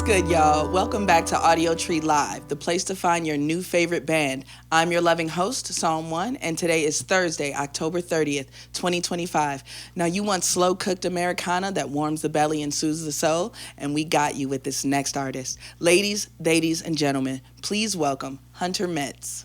good, y'all? Welcome back to Audiotree Live, the place to find your new favorite band. I'm your loving host, Psalm 1, and today is Thursday, October 30th, 2025. Now, you want slow-cooked Americana that warms the belly and soothes the soul, and we got you with this next artist. Ladies, and gentlemen, please welcome Hunter Metz.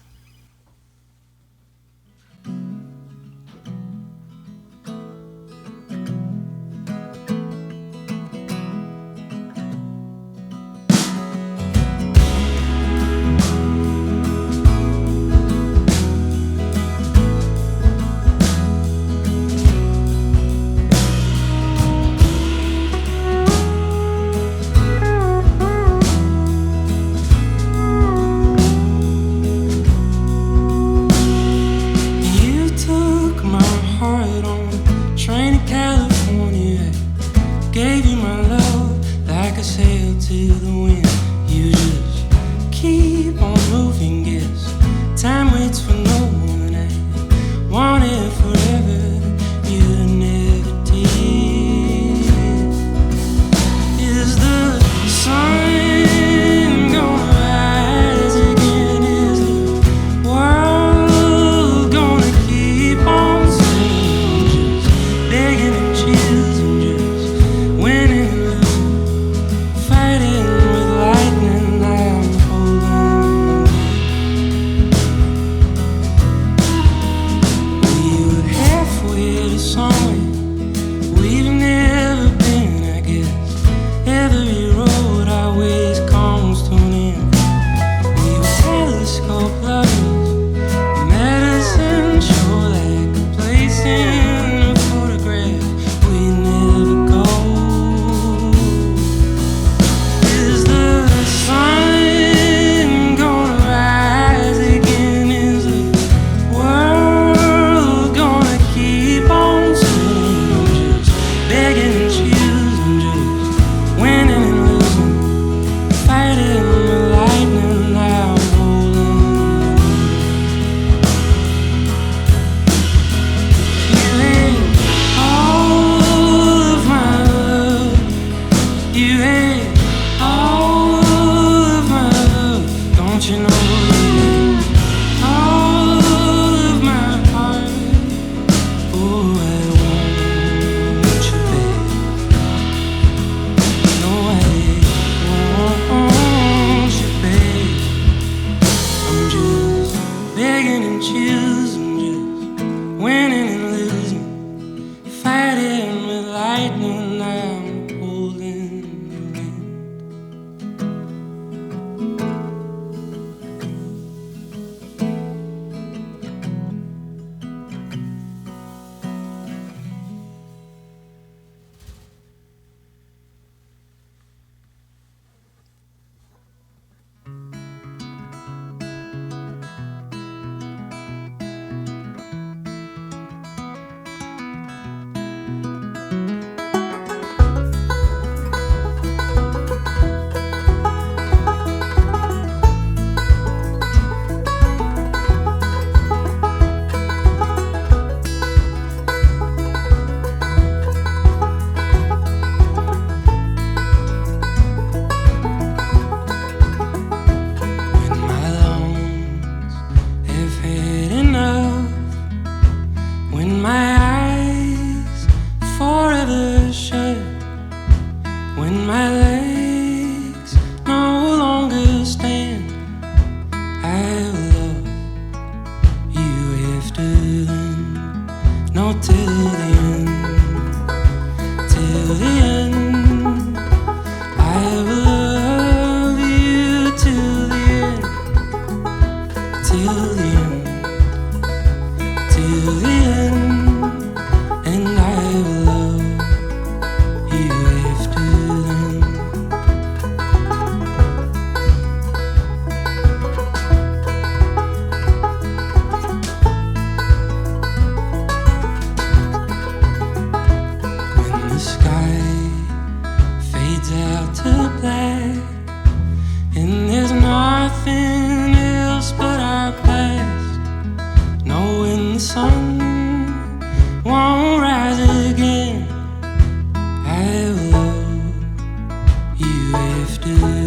after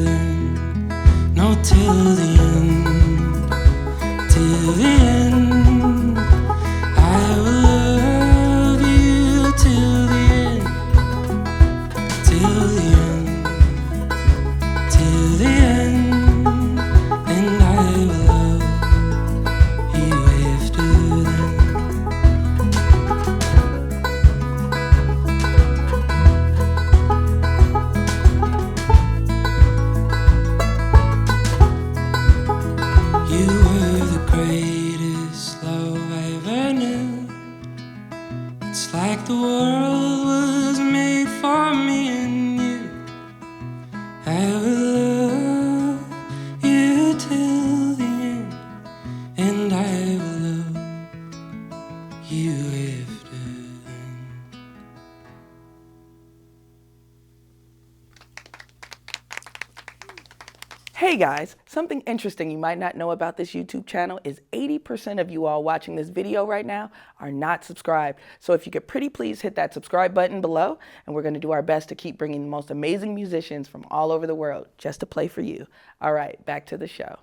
world was made for me and you. I will love you till the end, and I will love you after then. Hey guys, something interesting you might not know about this YouTube channel is 80% of you all watching this video right now are not subscribed. So if you could pretty please hit that subscribe button below, and we're going to do our best to keep bringing the most amazing musicians from all over the world just to play for you. All right, back to the show.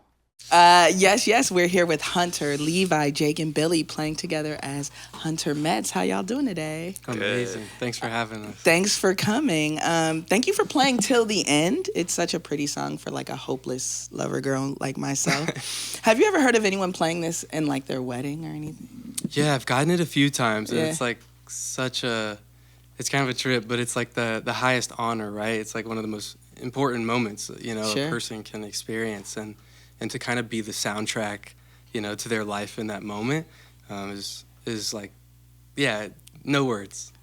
Yes, we're here with Hunter, Levi, Jake, and Billy playing together as Hunter Mets. How y'all doing today? Amazing. Thanks for having us. Thanks for coming. Thank you for playing Till the End. It's such a pretty song for like a hopeless lover girl like myself. Have you ever heard of anyone playing this in like their wedding or anything? Yeah, I've gotten it a few times, and Yeah. it's like it's kind of a trip, but it's like the highest honor, right? It's like one of the most important moments, Sure. a person can experience, and to kind of be the soundtrack, to their life in that moment, is like, yeah, no words.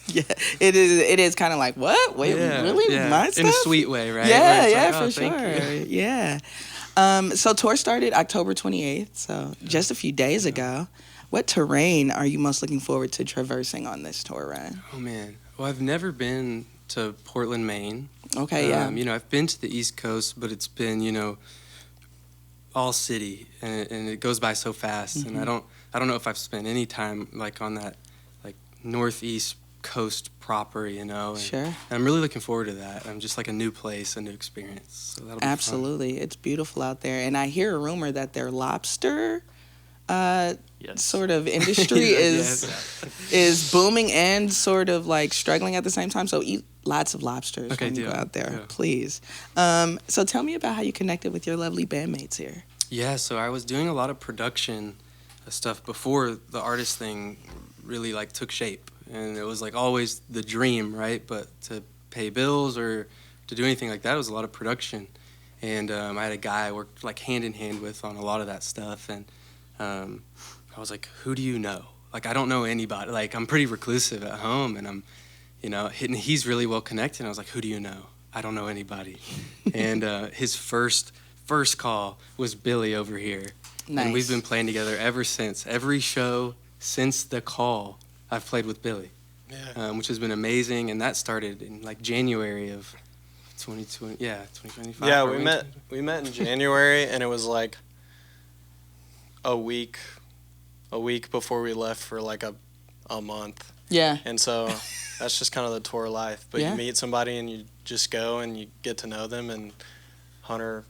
Yeah, it is. It is kind of like, what? Wait, Yeah, really? yeah. My stuff? In a sweet way, right? Yeah, Where it's yeah, like, for oh, sure. thank you. Yeah. So tour started October 28th, so just a few days ago. What terrain are you most looking forward to traversing on this tour run? Oh man, well, I've never been to Portland, Maine. Okay, yeah. I've been to the East Coast, but it's been, all city, and it goes by so fast, and I don't know if I've spent any time like on that like northeast coast proper, and Sure. I'm really looking forward to that. I'm just like a new place, a new experience, so that'll be Absolutely. It's beautiful out there. And I hear a rumor that their lobster sort of industry is booming and sort of like struggling at the same time. So eat lots of lobsters when you go out there, please. So tell me about how you connected with your lovely bandmates here. Yeah, so I was doing a lot of production stuff before the artist thing really like took shape, and it was like always the dream, right? But to pay bills or to do anything like that, it was a lot of production. And I had a guy I worked like hand in hand with on a lot of that stuff, and I was like, who do you know? Like, I don't know anybody. Like, I'm pretty reclusive at home, and I'm, he's really well connected. And I was like, who do you know? I don't know anybody. And his first call was Billy over here. Nice. And we've been playing together ever since. Every show since the call, I've played with Billy, which has been amazing. And that started in like January of 2020. Yeah, 2025. Yeah, we met in January, and it was like a week before we left for like a month. Yeah. And so that's just kind of the tour life. But you meet somebody and you just go and you get to know them, and Hunter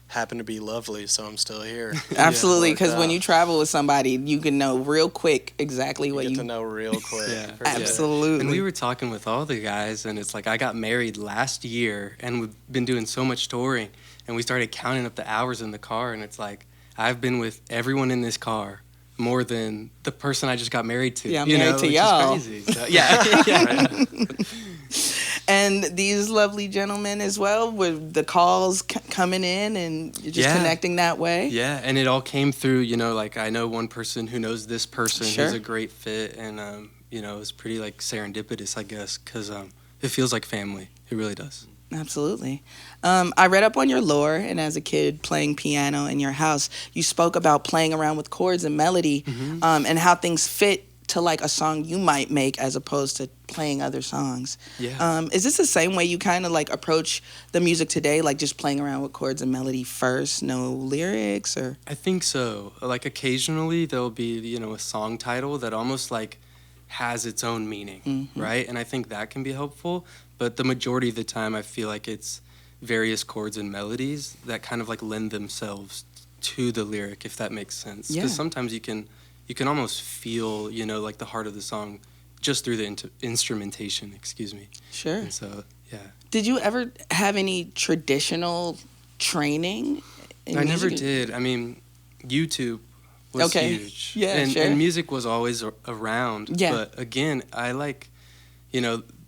happened to be lovely, so I'm still here. Absolutely, because when you travel with somebody, you can know real quick exactly what you get to know real quick. Yeah. Absolutely. And we were talking with all the guys, and it's like I got married last year, and we've been doing so much touring, and we started counting up the hours in the car, and it's like I've been with everyone in this car more than the person I just got married to. Yeah, I'm married to y'all. Which is crazy. So, yeah. And these lovely gentlemen as well, with the calls coming in, and you're just connecting that way. Yeah, and it all came through, like I know one person who knows this person who's a great fit, and, it's pretty like serendipitous, I guess, because it feels like family. It really does. Absolutely. I read up on your lore, and as a kid playing piano in your house, you spoke about playing around with chords and melody, and how things fit to like a song you might make as opposed to playing other songs. Yeah. Is this the same way you kind of like approach the music today, like just playing around with chords and melody first, no lyrics, or? I think so. Like occasionally there'll be, a song title that almost like has its own meaning, right? And I think that can be helpful. But the majority of the time, I feel like it's various chords and melodies that kind of like lend themselves to the lyric, if that makes sense. Because sometimes you can almost feel, like the heart of the song just through the instrumentation, excuse me. Sure. And so, yeah. Did you ever have any traditional training in I music? never did. I mean, YouTube was huge. Yeah, and music was always around. Yeah. But again, I like,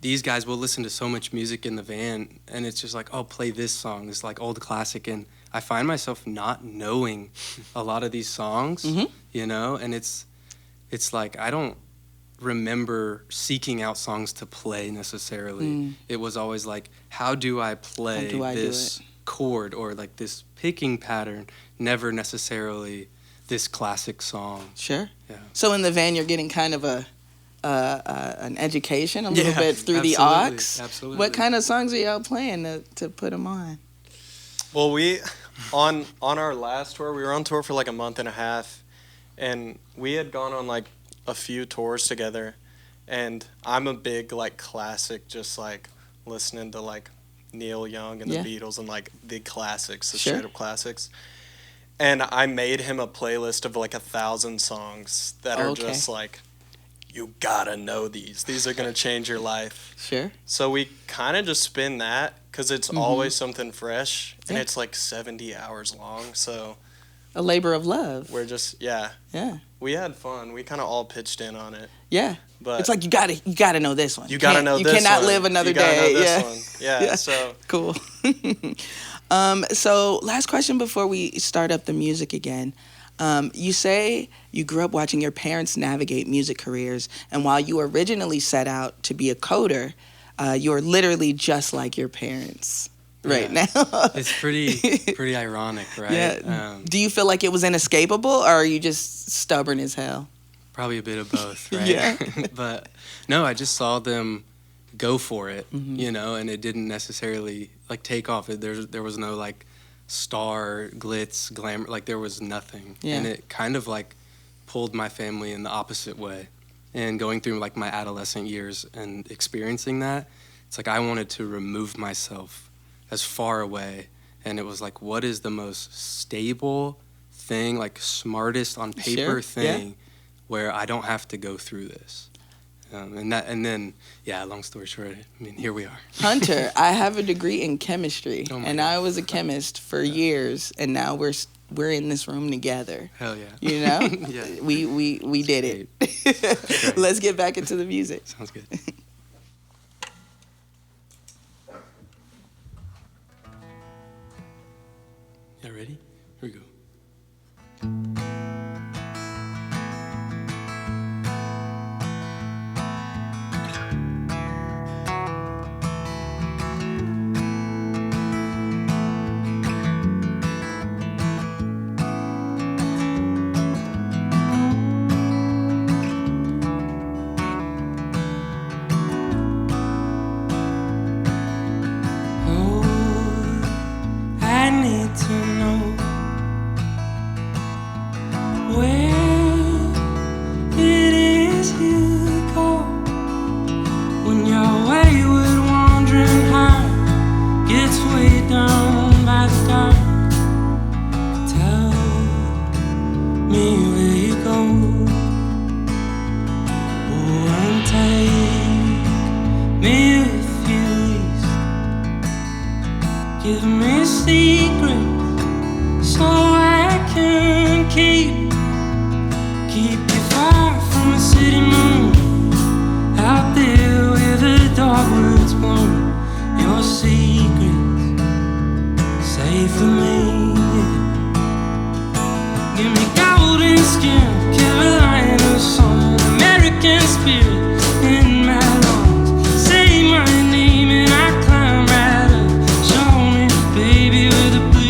these guys will listen to so much music in the van, and it's just like, oh, play this song, this like old classic, and I find myself not knowing a lot of these songs, and it's like I don't remember seeking out songs to play necessarily. It was always like, how do I play this chord or like this picking pattern? Never necessarily this classic song. Sure. Yeah. So in the van, you're getting kind of an education a little bit through the aux. Absolutely. What kind of songs are y'all playing to put them on? Well, we on our last tour, we were on tour for like a month and a half, and we had gone on like a few tours together, and I'm a big like classic, just like listening to like Neil Young and the Beatles and like the classics, the straight up classics. And I made him a playlist of like 1,000 songs that are just like, you gotta know these. These are gonna change your life. Sure. So we kind of just spin that because it's always something fresh, and it's like 70 hours long. So a labor of love. we're just we had fun. We kind of all pitched in on it. Yeah. But it's like you gotta know this one. You gotta know this one. You cannot live another day. Know this one. Yeah. So cool. So last question before we start up the music again. You say you grew up watching your parents navigate music careers, and while you originally set out to be a coder, you're literally just like your parents right now. It's pretty ironic, right? Yeah. Do you feel like it was inescapable, or are you just stubborn as hell? Probably a bit of both, right? Yeah. But no, I just saw them go for it, you know, and it didn't necessarily like take off. There was no like star, glitz, glamour, like there was nothing. Yeah. And it kind of like pulled my family in the opposite way. And going through like my adolescent years and experiencing that, it's like I wanted to remove myself as far away. And it was like, what is the most stable thing, like smartest on paper thing where I don't have to go through this? And then, long story short, I mean, here we are. Hunter, I have a degree in chemistry, and I was a chemist for years, and now we're in this room together. Hell yeah. You know? Yeah. We did it. Let's get back into the music. Sounds good. Y'all ready? Here we go. Say my name and I climb right up. Show me, baby, with a blue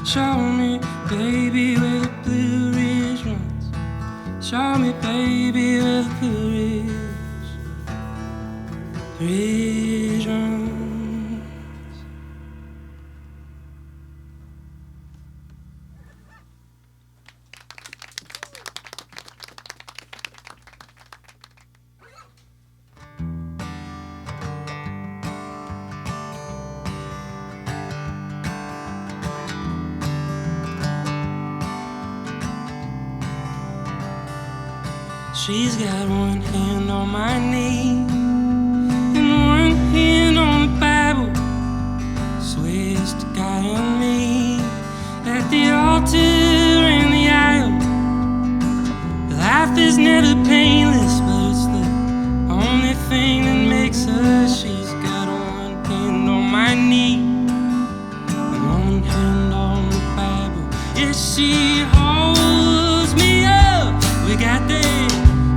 Show me, baby, where the Blue Ridge runs. Show me, baby, where the Blue Ridge runs. She's got one hand on my knee and one hand on the Bible. Swears to God and me at the altar and the aisle. Life is never painless, but it's the only thing that makes her. She's got one hand on my knee and one hand on the Bible. Yeah, she holds me up. We got that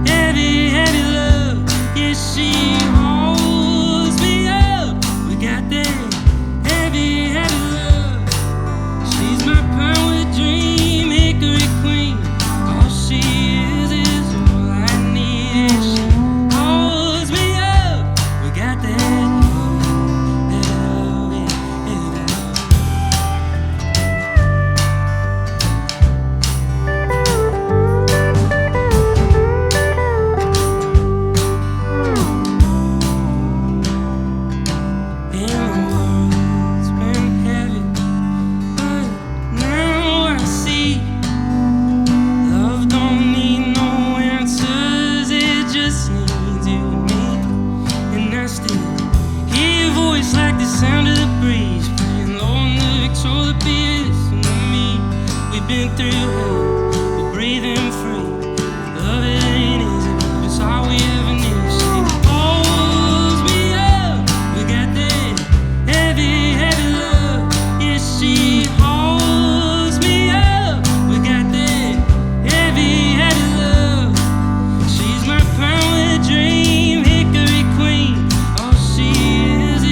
heavy, heavy love. Yeah, she holds me up. We got that heavy, heavy love. She's my power dream, hickory queen. All she is all I need. And she holds me up. We got that heavy love, yeah, heavy love. Sound of the breeze, playing low on the Victrola beer. Listen to me, we've been through hell, we're breathing free. Love it ain't easy, but it's all we ever need. She holds me up. We got that heavy, heavy love. Yeah, she holds me up. We got that heavy, heavy love. She's my power dream, hickory queen. All she is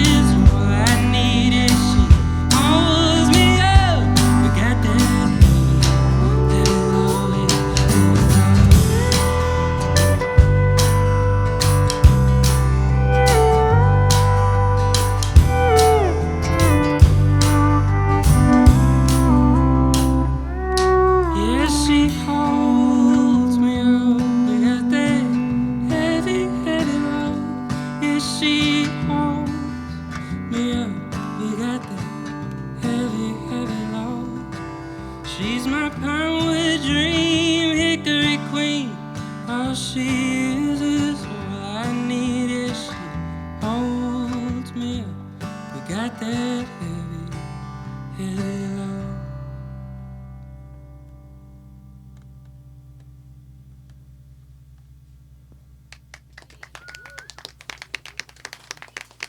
all I need. And she holds me up. We got that heavy love, yeah. Yeah, she holds me up. We got that heavy, heavy love. Yeah, she holds me up. We got that heavy, heavy love. She's my power dream, hickory queen. All she is all I need. Is she holds me up. We got that heavy, heavy love.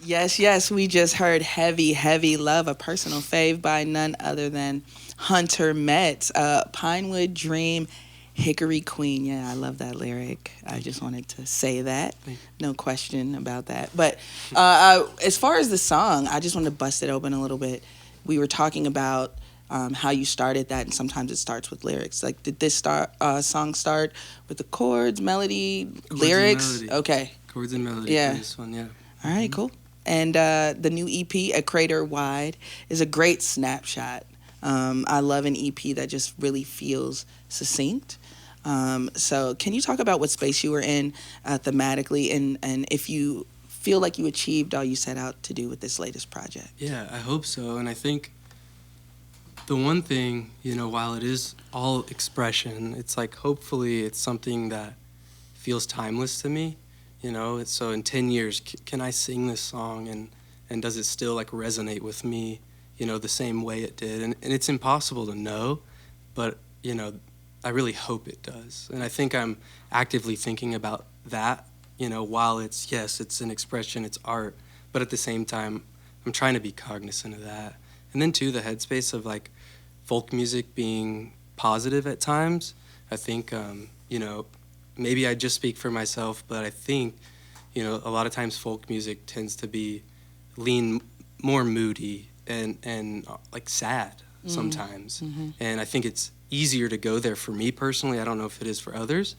Yes, yes, we just heard Heavy, Heavy Love, a personal fave by none other than Hunter Metz. Pinewood Dream, Hickory Queen. Yeah, I love that lyric. I just wanted to say that. No question about that. But as far as the song, I just wanted to bust it open a little bit. We were talking about how you started that, and sometimes it starts with lyrics. Like, did this song start with the chords, melody, lyrics? And melody. Okay. Chords and melody Yeah. for this one, yeah. All right, cool. And the new EP, A Crater Wide, is a great snapshot. I love an EP that just really feels succinct. So can you talk about what space you were in thematically, and if you feel like you achieved all you set out to do with this latest project? Yeah, I hope so. And I think the one thing, while it is all expression, it's like hopefully it's something that feels timeless to me. So in 10 years, can I sing this song and does it still like resonate with me, the same way it did? And it's impossible to know, but, I really hope it does. And I think I'm actively thinking about that, while it's an expression, it's art, but at the same time, I'm trying to be cognizant of that. And then too, the headspace of like folk music being positive at times. I think, maybe I just speak for myself, but I think, a lot of times folk music tends to lean more moody and like sad. sometimes. And I think it's easier to go there for me personally. I don't know if it is for others,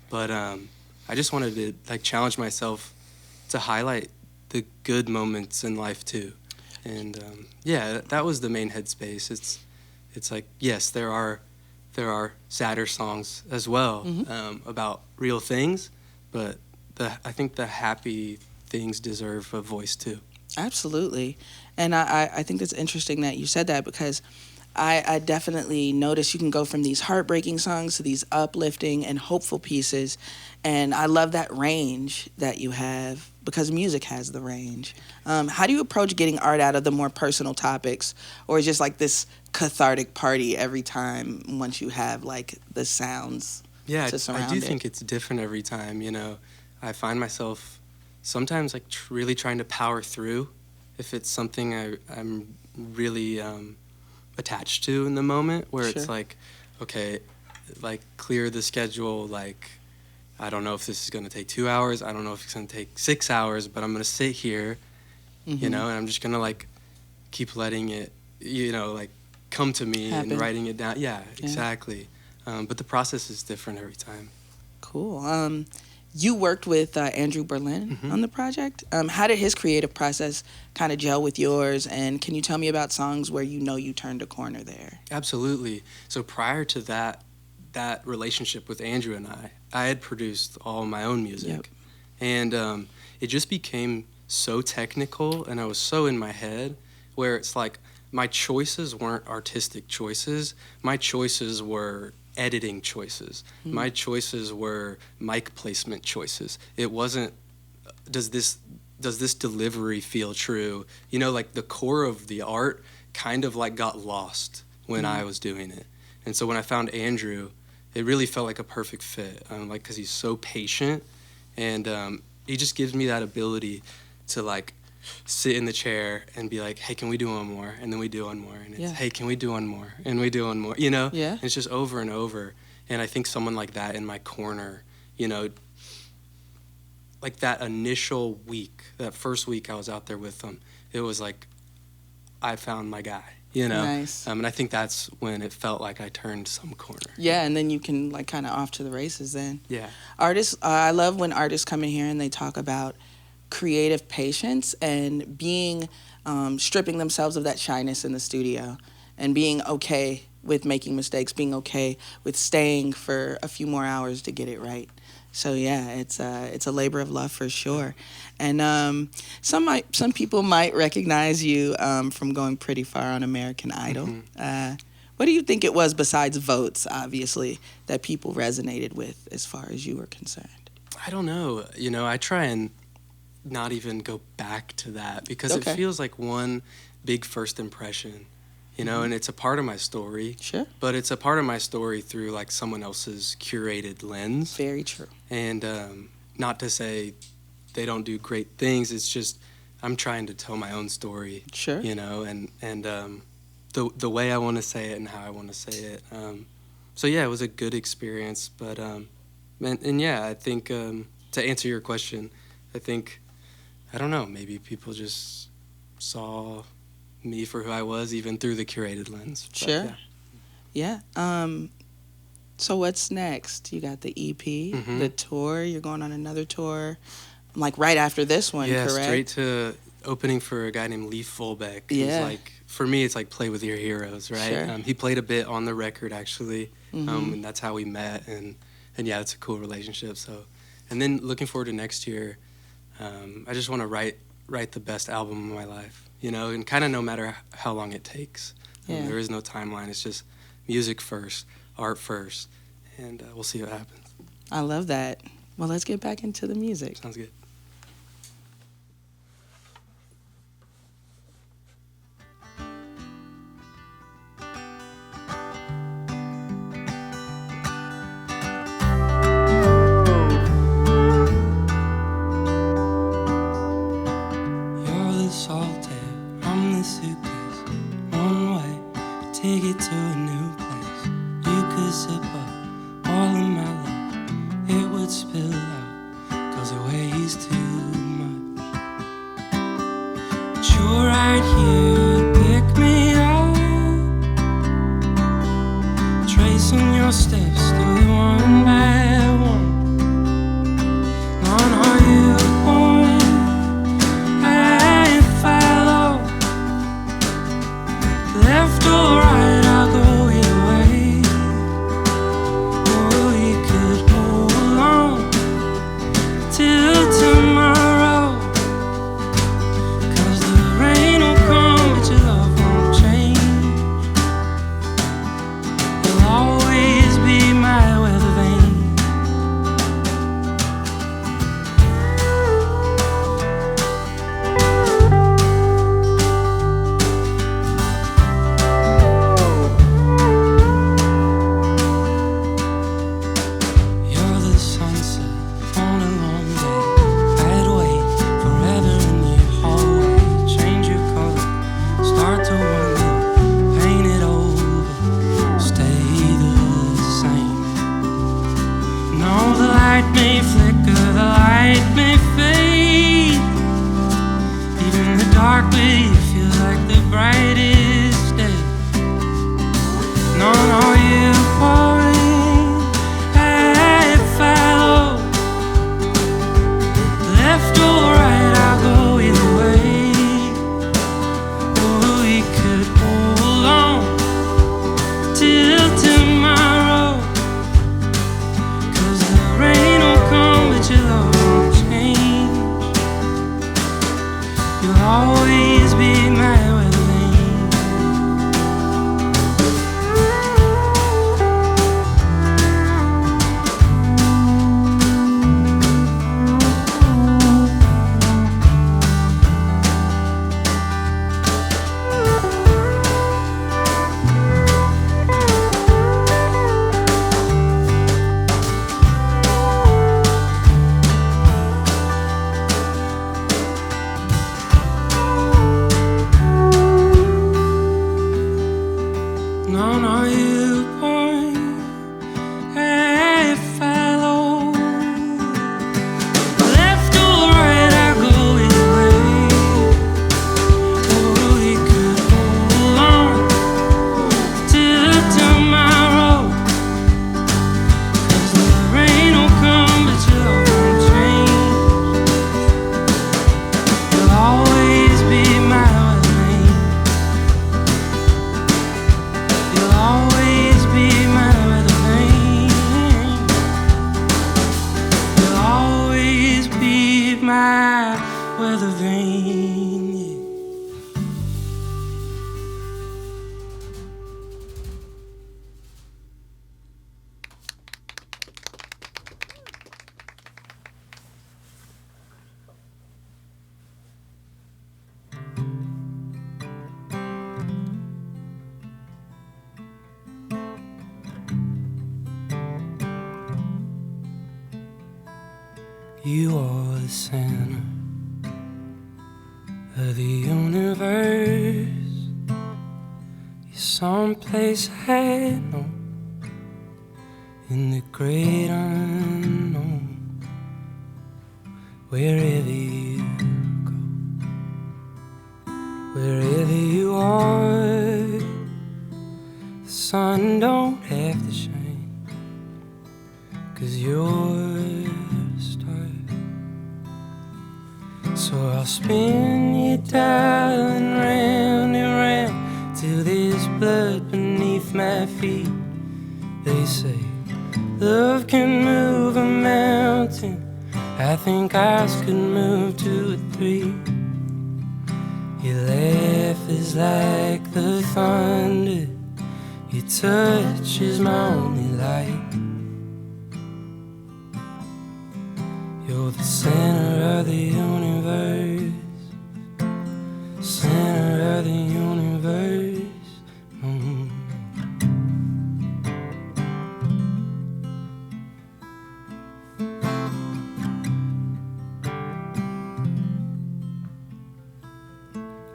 but I just wanted to like challenge myself to highlight the good moments in life too. And yeah, that was the main headspace. It's like, yes, there are sadder songs as well about real things, but I think the happy things deserve a voice too. Absolutely. And I think it's interesting that you said that, because I definitely notice you can go from these heartbreaking songs to these uplifting and hopeful pieces. And I love that range that you have, because music has the range. How do you approach getting art out of the more personal topics, or just like this cathartic party every time once you have like the sounds to surround it? I do think it's different every time, you know. I find myself sometimes like really trying to power through if it's something I'm really attached to in the moment, where it's like, okay, like clear the schedule, like I don't know if this is going to take 2 hours, I don't know if it's going to take 6 hours, but I'm going to sit here, you know, and I'm just going to like keep letting it, you know, like come to me and writing it down. Yeah, exactly. But the process is different every time. Cool. You worked with Andrew Berlin on the project. How did his creative process kind of gel with yours? And can you tell me about songs where you know you turned a corner there? Absolutely. So prior to that relationship with Andrew and I had produced all my own music. Yep. And it just became so technical, and I was so in my head, where it's like my choices weren't artistic choices. My choices were editing choices. My choices were mic placement choices. It wasn't, does this delivery feel true? You know, like the core of the art kind of like got lost when I was doing it. And so when I found Andrew, it really felt like a perfect fit, like, because he's so patient, and he just gives me that ability to like sit in the chair and be like, hey, can we do one more? And then we do one more. And it's, hey, can we do one more? And we do one more, you know? Yeah. And it's just over and over. And I think someone like that in my corner, you know, like that initial week, that first week I was out there with them, it was like I found my guy, you know? Nice. And I think that's when it felt like I turned some corner. Yeah, and then you can like kind of off to the races then. Yeah. Artists, I love when artists come in here and they talk about creative patience and being stripping themselves of that shyness in the studio and being okay with making mistakes, being okay with staying for a few more hours to get it right. So yeah, it's a labor of love for sure. And some people might recognize you from going pretty far on American Idol. What do you think it was, besides votes, obviously, that people resonated with as far as you were concerned? I don't know. You know, I try and not even go back to that, because it feels like one big first impression, you know, and it's a part of my story. Sure. But it's a part of my story through like someone else's curated lens. Very true. And not to say they don't do great things, it's just I'm trying to tell my own story. Sure. You know, and the way I want to say it and how I want to say it. So yeah, it was a good experience. But and yeah, I think to answer your question, I think, I don't know, maybe people just saw me for who I was, even through the curated lens. But, sure. Yeah. So what's next? You got the EP, the tour. You're going on another tour, like right after this one, correct? Yeah, straight to opening for a guy named Leif Volbeck. Yeah. Like, for me, it's like play with your heroes, right? Sure. He played a bit on the record, actually, and that's how we met. And yeah, it's a cool relationship. So, and then looking forward to next year. I just want to write the best album of my life, you know, and kind of no matter how long it takes. There is no timeline. It's just music first, art first, and we'll see what happens. I love that. Well, let's get back into the music. Sounds good. Ticket to a new place. You could sip up all of my love. It would spill out, 'cause it weighs too much. But you're right here, pick me up. tracing your steps through it one by one. On are you born? I follow. Left or right, I'll go either way. Or we could hold on till tomorrow. 'Cause the rain will come, but your love won't change. You'll always be my weathervane. You're the sunset on a long day. I'd wait forever in your hallway. Change your color, start to wonder, paint it over, stay the same. No, the light may flicker, the light may fade. Even the dark with you feels like the brightest day. No, no, you pouring, I follow. Left or right, I'll go either way. Or we could hold on till tomorrow. 'Cause the rain will come, but your love won't change. You'll always be my weathervane. No, no, you point, I follow. Left or right, I'll go either way. Or we could hold on till tomorrow. 'Cause the rain will come, but your love won't change. You'll always be my weathervane. You'll always be my weathervane. You'll always be my weathervane. Yeah. You are the center of the universe. You're someplace I know in the great unknown. Wherever you go, wherever you are, the sun don't have to shine, 'cause you're a star. So I'll spin you, darling, round and round till there's blood beneath my feet. They say love can move a mountain. I think ours could move 2 or 3. Your laugh is like the thunder. Your touch is my only light. You're the center of the universe, center of the universe.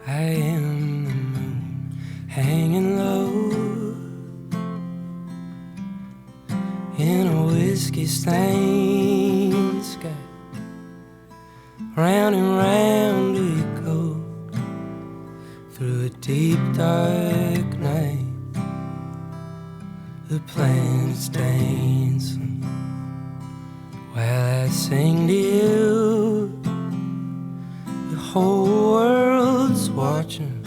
I am the moon hanging low in a whiskey-stained sky. Round and round we go through a deep dark night. the planets dancing while I sing to you. The whole world's watching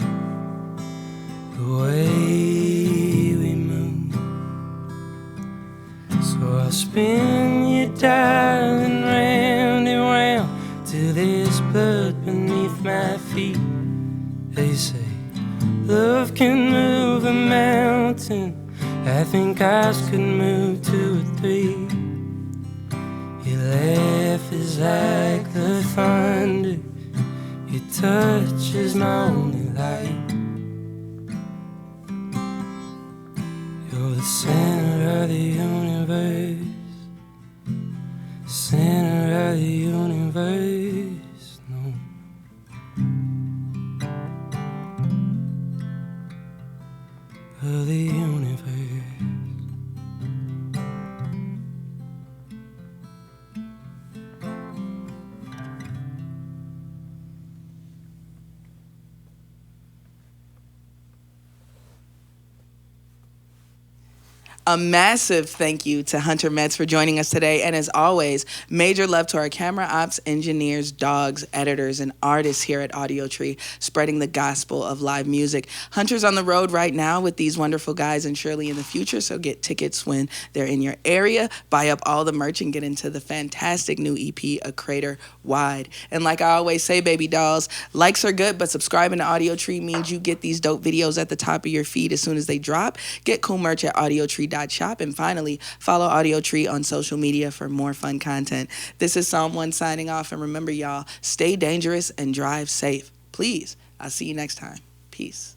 the way we move. So I'll spin you, darling, round and round till there's blood beneath my feet. They say love can move a mountain. I think ours could move 2 or 3. Your laugh is like the thunder. Your touch is my only light. You're the center of the universe, center of the universe. No. Of the universe. A massive thank you to Hunter Metz for joining us today. And as always, major love to our camera ops, engineers, dogs, editors, and artists here at Audiotree, spreading the gospel of live music. Hunter's on the road right now with these wonderful guys and surely in the future, so get tickets when they're in your area. Buy up all the merch and get into the fantastic new EP, A Crater Wide. And like I always say, baby dolls, likes are good, but subscribing to Audiotree means you get these dope videos at the top of your feed as soon as they drop. Get cool merch at audiotree.shop. And finally, follow Audiotree on social media for more fun content. This is Psalm 1 signing off. And remember, y'all, stay dangerous and drive safe. Please. I'll see you next time. Peace.